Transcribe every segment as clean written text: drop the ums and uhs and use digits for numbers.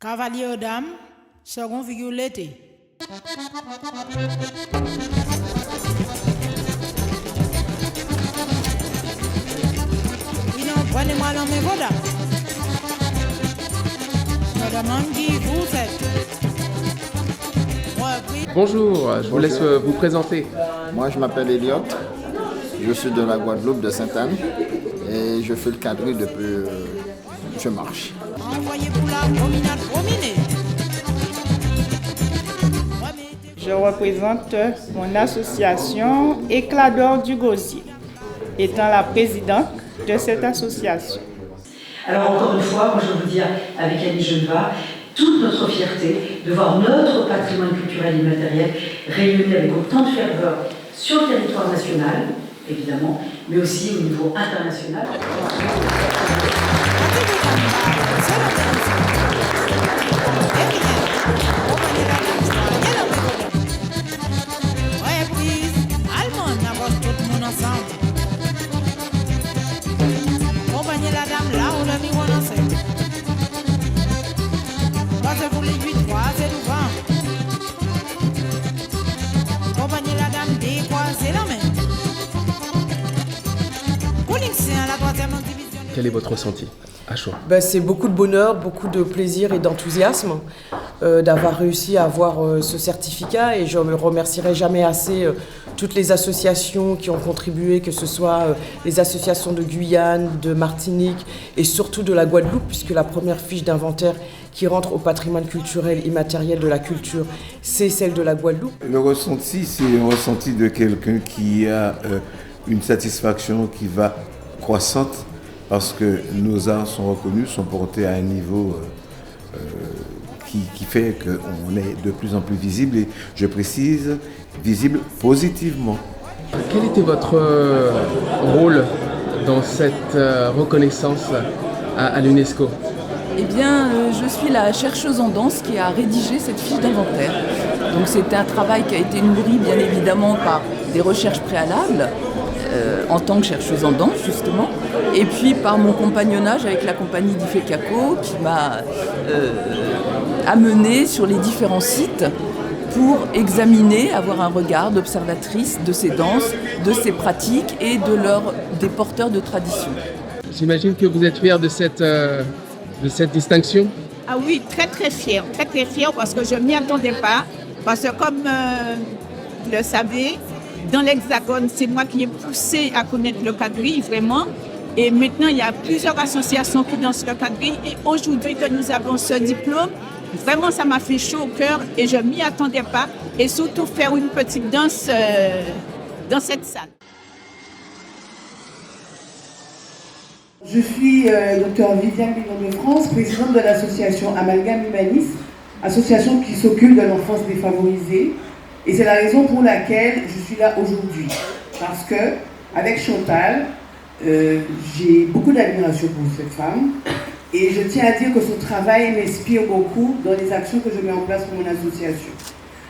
Cavalier aux dames, second figure l'été. Prenez-moi dans mes vodas. Je demande qui vous êtes. Bonjour, je vous laisse vous présenter. Moi, je m'appelle Elliot. Je suis de la Guadeloupe, de Sainte-Anne. Et je fais le quadrille depuis je marche. Envoyez pour la promenade promenée. Je représente mon association Éclat d'or du Gosier, étant la présidente de cette association. Alors encore une fois, moi je veux vous dire, avec Annie Geneva, toute notre fierté de voir notre patrimoine culturel et immatériel réuni avec autant de ferveur sur le territoire national, évidemment, mais aussi au niveau international. Quel est votre ressenti à chaud? C'est beaucoup de bonheur, beaucoup de plaisir et d'enthousiasme d'avoir réussi à avoir ce certificat, et je ne remercierai jamais assez toutes les associations qui ont contribué, que ce soit les associations de Guyane, de Martinique et surtout de la Guadeloupe, puisque la première fiche d'inventaire qui rentre au patrimoine culturel immatériel de la culture, c'est celle de la Guadeloupe. Le ressenti, c'est un ressenti de quelqu'un qui a une satisfaction qui va croissante, parce que nos arts sont reconnus, sont portés à un niveau qui fait qu'on est de plus en plus visible, et je précise, visible positivement. Quel était votre rôle dans cette reconnaissance à l'UNESCO? Eh bien, je suis la chercheuse en danse qui a rédigé cette fiche d'inventaire. Donc c'était un travail qui a été nourri bien évidemment par des recherches préalables, en tant que chercheuse en danse justement, et puis par mon compagnonnage avec la compagnie d'Ifekako qui m'a amenée sur les différents sites pour examiner, avoir un regard d'observatrice de ces danses, de ces pratiques et des porteurs de tradition. J'imagine que vous êtes fière de cette distinction? Ah oui, très très fière parce que je ne m'y attendais pas, parce que comme vous le savez, dans l'Hexagone, c'est moi qui ai poussé à connaître le quadrille, vraiment. Et maintenant, il y a plusieurs associations qui dansent le quadrille. Et aujourd'hui que nous avons ce diplôme, vraiment, ça m'a fait chaud au cœur et je ne m'y attendais pas. Et surtout faire une petite danse dans cette salle. Je suis Dr Viviane Bidon de France, présidente de l'association Amalgame Humanisme, association qui s'occupe de l'enfance défavorisée. Et c'est la raison pour laquelle je suis là aujourd'hui. Parce que, avec Chantal, j'ai beaucoup d'admiration pour cette femme. Et je tiens à dire que son travail m'inspire beaucoup dans les actions que je mets en place pour mon association.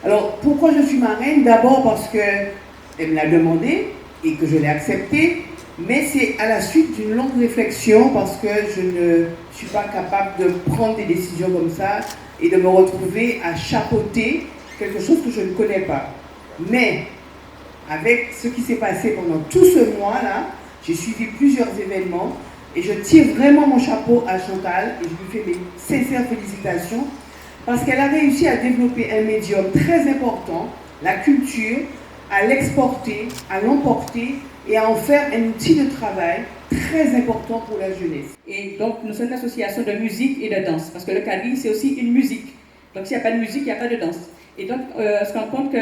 Alors, pourquoi je suis marraine? D'abord parce qu'elle me l'a demandé et que je l'ai accepté. Mais c'est à la suite d'une longue réflexion, parce que je ne suis pas capable de prendre des décisions comme ça et de me retrouver à chapeauter quelque chose que je ne connais pas. Mais avec ce qui s'est passé pendant tout ce mois-là, j'ai suivi plusieurs événements et je tire vraiment mon chapeau à Chantal et je lui fais mes sincères félicitations, parce qu'elle a réussi à développer un médium très important, la culture, à l'exporter, à l'emporter et à en faire un outil de travail très important pour la jeunesse. Et donc nous sommes une association de musique et de danse, parce que le quadrille c'est aussi une musique. Donc s'il n'y a pas de musique, il n'y a pas de danse. Et donc on se rend compte que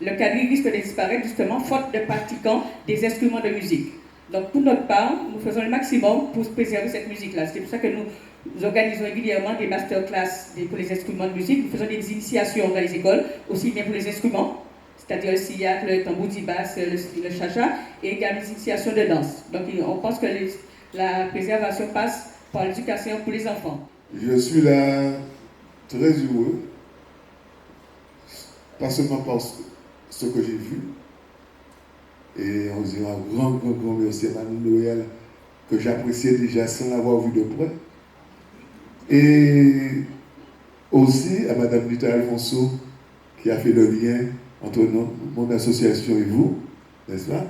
le quadrille risque de disparaître justement faute de pratiquants des instruments de musique. Donc pour notre part, nous faisons le maximum pour préserver cette musique-là. C'est pour ça que nous organisons régulièrement des masterclass pour les instruments de musique. Nous faisons des initiations dans les écoles, aussi bien pour les instruments, c'est-à-dire le siyak, le tambour basse, le chacha, et également les initiations de danse. Donc on pense que la préservation passe par l'éducation pour les enfants. Je suis là très heureux, pas seulement par ce que j'ai vu, et on dit un grand merci à Mme Noël, que j'appréciais déjà sans l'avoir vu de près. Et aussi à Madame Nita Alfonso, qui a fait le lien entre mon association et vous, n'est-ce pas?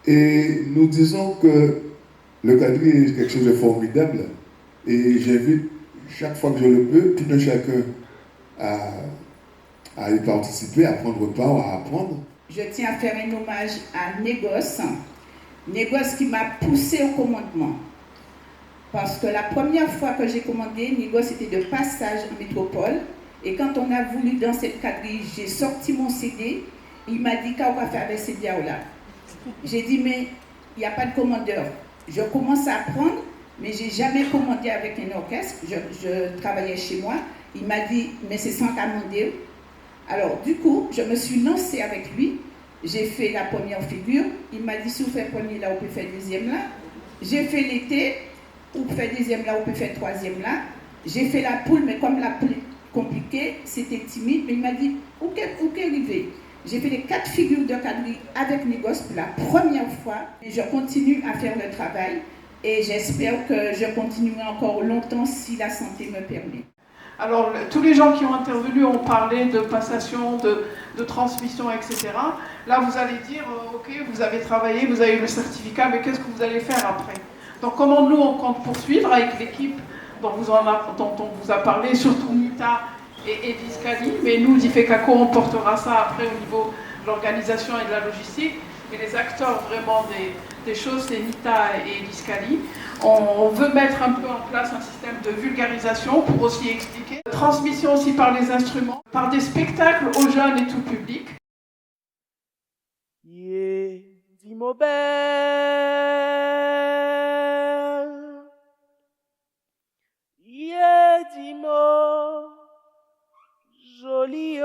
Et nous disons que le quadrille est quelque chose de formidable. Et j'invite chaque fois que je le peux, tout un chacun à y participer, à prendre part, à apprendre. Je tiens à faire un hommage à Négos. Négos qui m'a poussé au commandement. Parce que la première fois que j'ai commandé, Négos était de passage en métropole. Et quand on a voulu danser le quadrille, j'ai sorti mon CD. Il m'a dit qu'on va faire avec ces biens-là. J'ai dit, mais il n'y a pas de commandeur. Je commence à apprendre, mais je n'ai jamais commandé avec un orchestre. Je travaillais chez moi. Il m'a dit, mais c'est sans commander. Alors, du coup, je me suis lancée avec lui. J'ai fait la première figure. Il m'a dit, si vous faites premier là, vous pouvez faire deuxième là. J'ai fait l'été, vous pouvez faire deuxième là, vous pouvez faire troisième là. J'ai fait la poule, mais comme la poule est compliquée, c'était timide. Mais il m'a dit, où qu'est arrivé? J'ai fait les 4 figures de quadrille avec Négos pour la première fois. Et je continue à faire le travail. Et j'espère que je continuerai encore longtemps si la santé me permet. Alors, tous les gens qui ont intervenu ont parlé de passation, de transmission, etc. Là, vous allez dire, ok, vous avez travaillé, vous avez eu le certificat, mais qu'est-ce que vous allez faire après? Donc, comment nous, on compte poursuivre avec l'équipe dont on vous a parlé, surtout Nita et Discali, mais nous, d'IFECACO, on portera ça après au niveau de l'organisation et de la logistique. Mais les acteurs vraiment des choses, c'est Nita et Discali. On veut mettre un peu en place un système de vulgarisation pour aussi expliquer. Transmission aussi par les instruments, par des spectacles aux jeunes et tout public. Yeah, dis-moi belle, yeah, dis-moi jolie,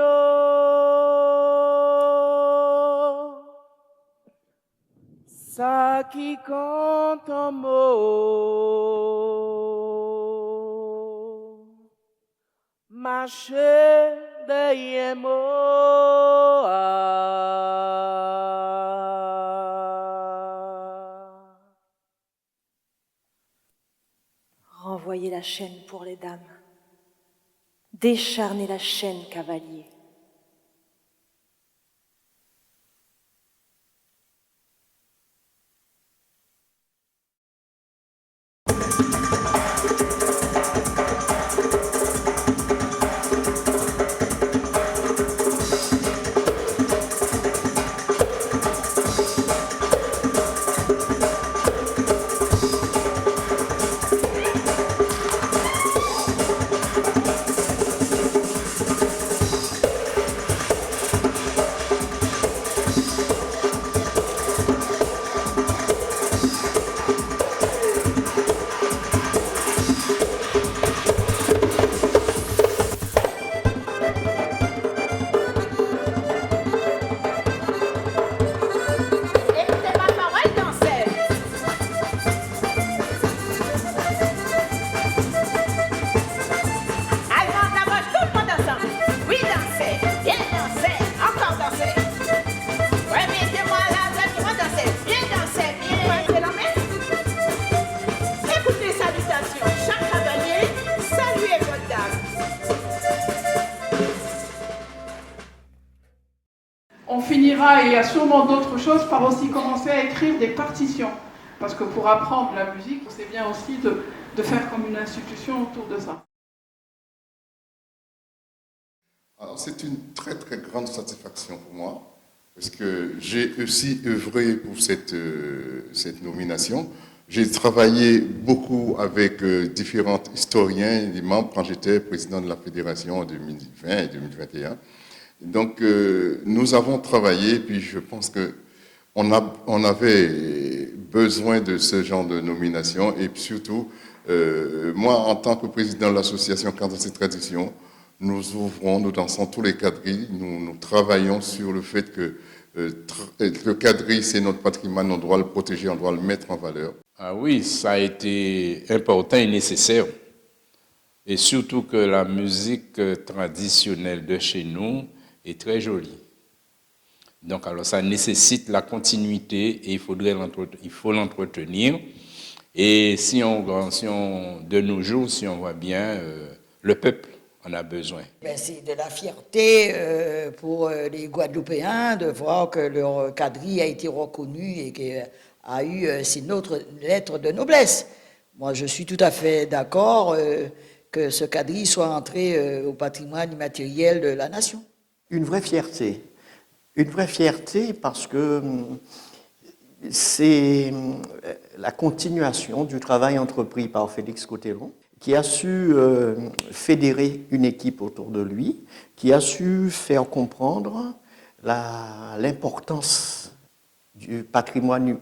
ça qui compte en mots, marcher derrière moi. Renvoyez la chaîne pour les dames, décharnez la chaîne, cavalier. Et il y a sûrement d'autres choses par aussi commencer à écrire des partitions. Parce que pour apprendre la musique, c'est bien aussi de faire comme une institution autour de ça. Alors c'est une très très grande satisfaction pour moi, parce que j'ai aussi œuvré pour cette nomination. J'ai travaillé beaucoup avec différents historiens et des membres quand j'étais président de la fédération en 2020 et 2021. Donc, nous avons travaillé, puis je pense qu'on avait besoin de ce genre de nomination. Et puis surtout, moi, en tant que président de l'association Cadence et Tradition, nous dansons tous les quadrilles, nous travaillons sur le fait que le quadrille, c'est notre patrimoine, on doit le protéger, on doit le mettre en valeur. Ah oui, ça a été important et nécessaire. Et surtout que la musique traditionnelle de chez nous est très jolie. Donc alors ça nécessite la continuité et il faut l'entretenir. Et si de nos jours, si on voit bien, le peuple en a besoin. C'est de la fierté pour les Guadeloupéens de voir que leur quadrille a été reconnu et a eu ses lettres de noblesse. Moi, je suis tout à fait d'accord que ce quadrille soit entré au patrimoine immatériel de la nation. Une vraie fierté. Une vraie fierté parce que c'est la continuation du travail entrepris par Félix Cotteron, qui a su fédérer une équipe autour de lui, qui a su faire comprendre l'importance du patrimoine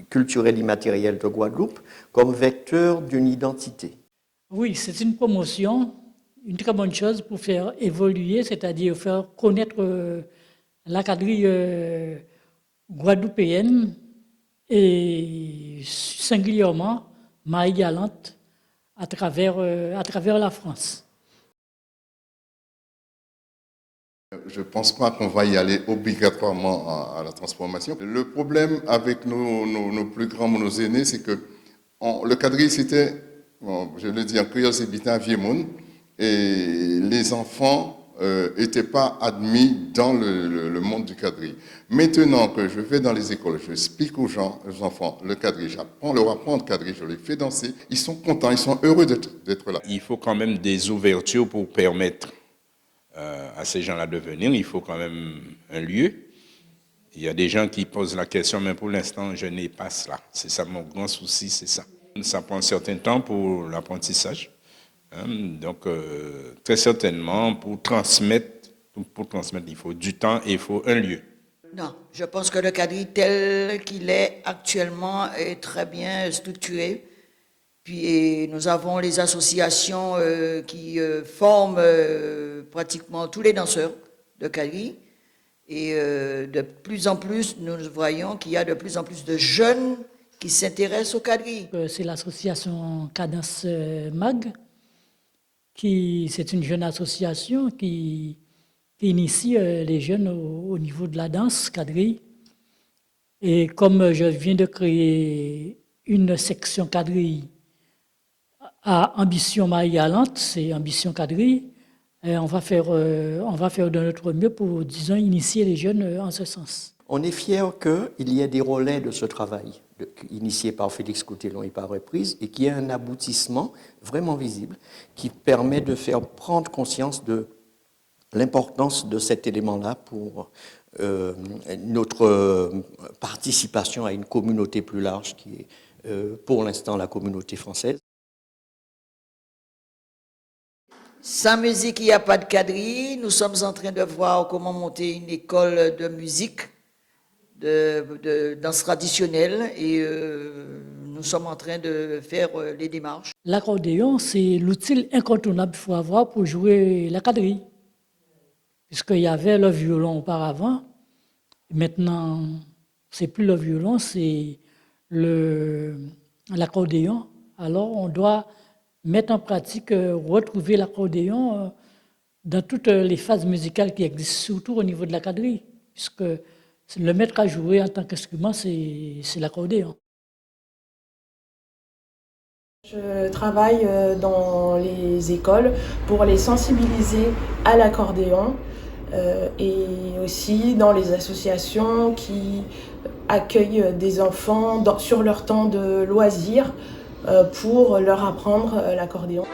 culturel immatériel de Guadeloupe comme vecteur d'une identité. Oui, c'est une promotion, une très bonne chose pour faire évoluer, c'est-à-dire faire connaître la quadrille guadeloupéenne et singulièrement Marie-Galante à travers la France. Je ne pense pas qu'on va y aller obligatoirement à la transformation. Le problème avec nos plus grands, nos aînés, c'est que le quadrille, c'était, je le dis en créole, c'est bitin vieux monde, et les enfants n'étaient pas admis dans le monde du quadrille. Maintenant que je vais dans les écoles, je explique aux enfants le quadrille, leur apprends le quadrille, je les fais danser, ils sont contents, ils sont heureux d'être là. Il faut quand même des ouvertures pour permettre à ces gens-là de venir. Il faut quand même un lieu. Il y a des gens qui posent la question, mais pour l'instant, je n'ai pas cela. C'est ça mon grand souci, c'est ça. Ça prend un certain temps pour l'apprentissage. Donc, très certainement, pour transmettre, il faut du temps et il faut un lieu. Non, je pense que le quadrille tel qu'il est actuellement est très bien structuré. Puis nous avons les associations qui forment pratiquement tous les danseurs de quadrille. Et de plus en plus, nous voyons qu'il y a de plus en plus de jeunes qui s'intéressent au quadrille. C'est l'association Cadence Mag. C'est une jeune association qui initie les jeunes au niveau de la danse quadrille. Et comme je viens de créer une section quadrille à Ambition Marie-Galante, c'est Ambition quadrille, et on va faire de notre mieux pour, disons, initier les jeunes en ce sens. On est fiers qu'il y ait des relais de ce travail, initié par Félix Cotteron et par Reprise, et qu'il y ait un aboutissement vraiment visible qui permet de faire prendre conscience de l'importance de cet élément-là pour notre participation à une communauté plus large qui est pour l'instant la communauté française. Sans musique, il n'y a pas de quadrille. Nous sommes en train de voir comment monter une école de musique, de danse traditionnelle, et nous sommes en train de faire les démarches. L'accordéon, c'est l'outil incontournable qu'il faut avoir pour jouer la quadrille. Puisqu'il y avait le violon auparavant, maintenant, c'est plus le violon, c'est l'accordéon. Alors, on doit mettre en pratique, retrouver l'accordéon dans toutes les phases musicales qui existent, surtout au niveau de la quadrille, puisque le maître à jouer en tant qu'instrument, c'est l'accordéon. Je travaille dans les écoles pour les sensibiliser à l'accordéon et aussi dans les associations qui accueillent des enfants sur leur temps de loisirs pour leur apprendre l'accordéon.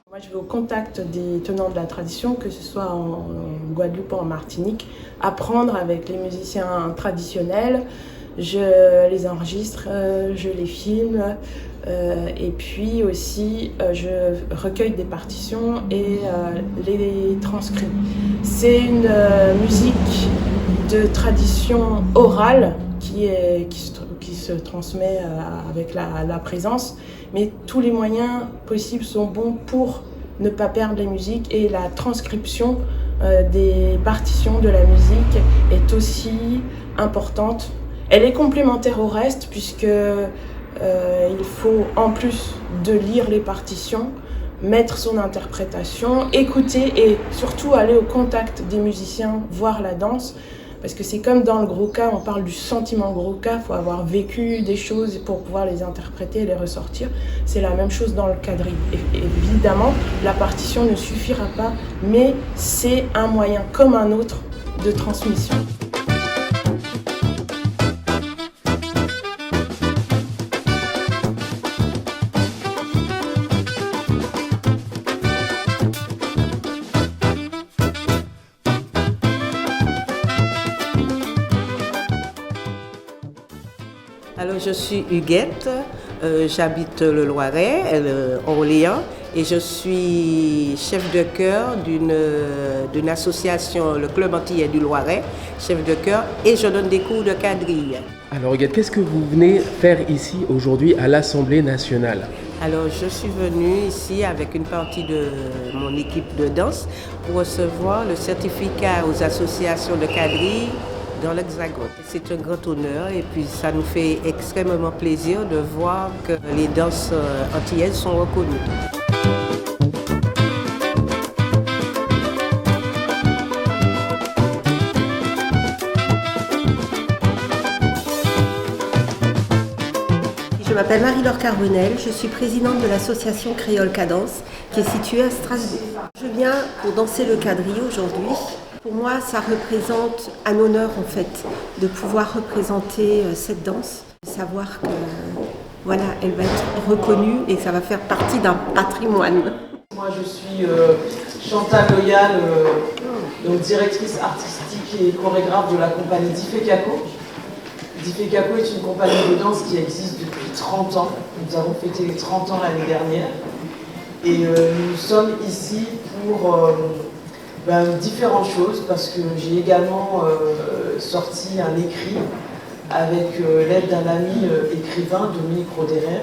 Moi, je vais au contact des tenants de la tradition, que ce soit en Guadeloupe ou en Martinique, apprendre avec les musiciens traditionnels. Je les enregistre, je les filme et puis aussi je recueille des partitions et les transcris. C'est une musique de tradition orale qui se transmet avec la présence, mais tous les moyens possibles sont bons pour ne pas perdre les musiques, et la transcription des partitions de la musique est aussi importante. Elle est complémentaire au reste puisque il faut, en plus de lire les partitions, mettre son interprétation, écouter et surtout aller au contact des musiciens, voir la danse. Parce que c'est comme dans le Grouka, on parle du sentiment Grouka, il faut avoir vécu des choses pour pouvoir les interpréter et les ressortir. C'est la même chose dans le quadrille. Évidemment, la partition ne suffira pas, mais c'est un moyen comme un autre de transmission. Alors, je suis Huguette, j'habite le Loiret, Orléans, et je suis chef de chœur d'une association, le Club Antillais du Loiret, chef de chœur, et je donne des cours de quadrille. Alors, Huguette, qu'est-ce que vous venez faire ici aujourd'hui à l'Assemblée nationale? Alors, je suis venue ici avec une partie de mon équipe de danse pour recevoir le certificat aux associations de quadrille dans l'Hexagone. C'est un grand honneur et puis ça nous fait extrêmement plaisir de voir que les danses antillaises sont reconnues. Je m'appelle Marie-Laure Carbonel, je suis présidente de l'association Créole Cadence qui est située à Strasbourg. Je viens pour danser le quadrille aujourd'hui. Pour moi, ça représente un honneur en fait de pouvoir représenter cette danse, de savoir que voilà, elle va être reconnue et que ça va faire partie d'un patrimoine. Moi, je suis Chantal Loyal, donc directrice artistique et chorégraphe de la compagnie Difekako. Difekako est une compagnie de danse qui existe depuis 30 ans. Nous avons fêté les 30 ans l'année dernière. Et nous sommes ici pour différentes choses, parce que j'ai également sorti un écrit avec l'aide d'un ami écrivain, Dominique Roderer,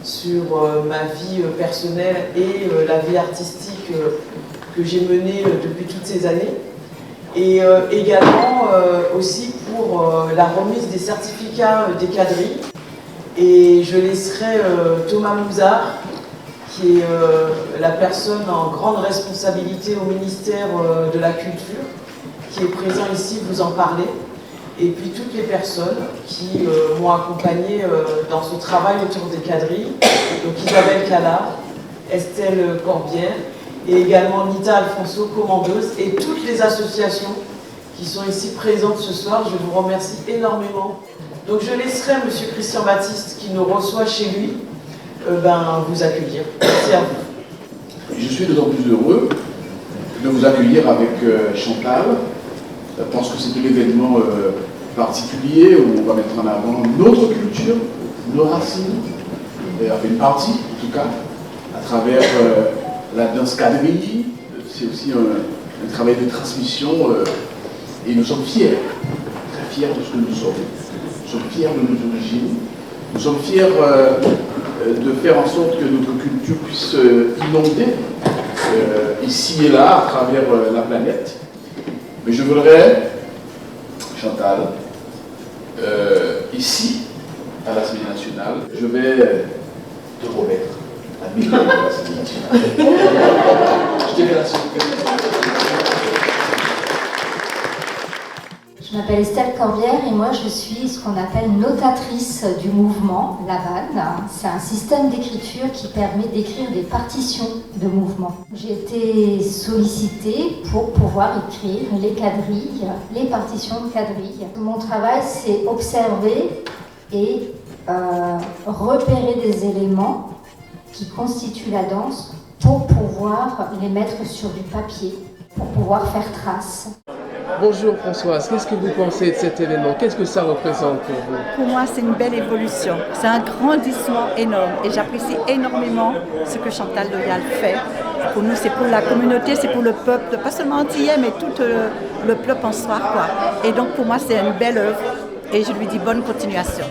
sur ma vie personnelle et la vie artistique que j'ai menée depuis toutes ces années. Et également aussi pour la remise des certificats des quadrilles. Et je laisserai Thomas Mouzard, qui est la personne en grande responsabilité au ministère de la Culture, qui est présent ici, vous en parler. Et puis toutes les personnes qui m'ont accompagné dans ce travail autour des quadrilles, donc Isabelle Callard, Estelle Corbière, et également Nita Alfonso, commandeuse, et toutes les associations qui sont ici présentes ce soir. Je vous remercie énormément. Donc je laisserai M. Christian Baptiste, qui nous reçoit chez lui, vous accueillir. Merci à vous. Je suis d'autant plus heureux de vous accueillir avec Chantal. Je pense que c'est un événement particulier où on va mettre en avant notre culture, nos racines, avec une partie en tout cas, à travers la danse quadrille. C'est aussi un travail de transmission et nous sommes fiers, très fiers de ce que nous sommes. Nous sommes fiers de nos origines. Nous sommes fiers de faire en sorte que notre culture puisse inonder ici et là à travers la planète. Mais je voudrais, Chantal, ici, à l'Assemblée nationale, je vais te remettre la médaille de l'Assemblée nationale. Je te remercie. Je m'appelle Estelle Corbière et moi je suis ce qu'on appelle notatrice du mouvement, la vanne. C'est un système d'écriture qui permet d'écrire des partitions de mouvement. J'ai été sollicitée pour pouvoir écrire les quadrilles, les partitions de quadrilles. Mon travail, c'est observer et repérer des éléments qui constituent la danse pour pouvoir les mettre sur du papier, pour pouvoir faire trace. Bonjour Françoise, qu'est-ce que vous pensez de cet événement? Qu'est-ce que ça représente pour vous? Pour moi, c'est une belle évolution. C'est un grandissement énorme et j'apprécie énormément ce que Chantal Loyal fait. Pour nous, c'est pour la communauté, c'est pour le peuple, pas seulement antillais, mais tout le peuple en soi, quoi. Et donc pour moi, c'est une belle œuvre et je lui dis bonne continuation.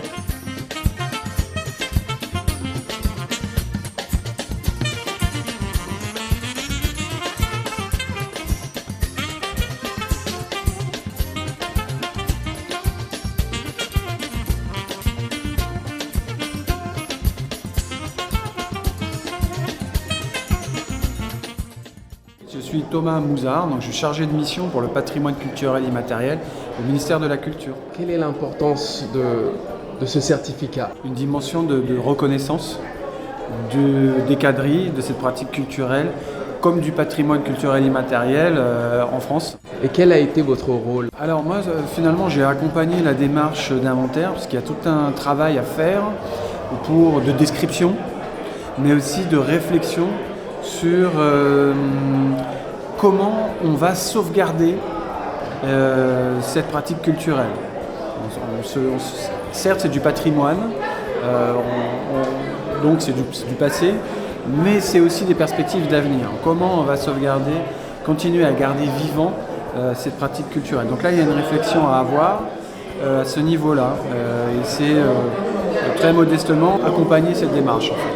suis Thomas Mouzard, donc je suis chargé de mission pour le patrimoine culturel immatériel au ministère de la Culture. Quelle est l'importance de ce certificat? Une dimension de reconnaissance des quadrilles, de cette pratique culturelle, comme du patrimoine culturel immatériel en France. Et quel a été votre rôle? Alors moi, finalement, j'ai accompagné la démarche d'inventaire, parce qu'il y a tout un travail à faire de description, mais aussi de réflexion sur comment on va sauvegarder cette pratique culturelle. Certes, c'est du patrimoine, donc c'est du passé, mais c'est aussi des perspectives d'avenir. Comment on va sauvegarder, continuer à garder vivant cette pratique culturelle. Donc là, il y a une réflexion à avoir à ce niveau-là, et c'est très modestement accompagner cette démarche, en fait.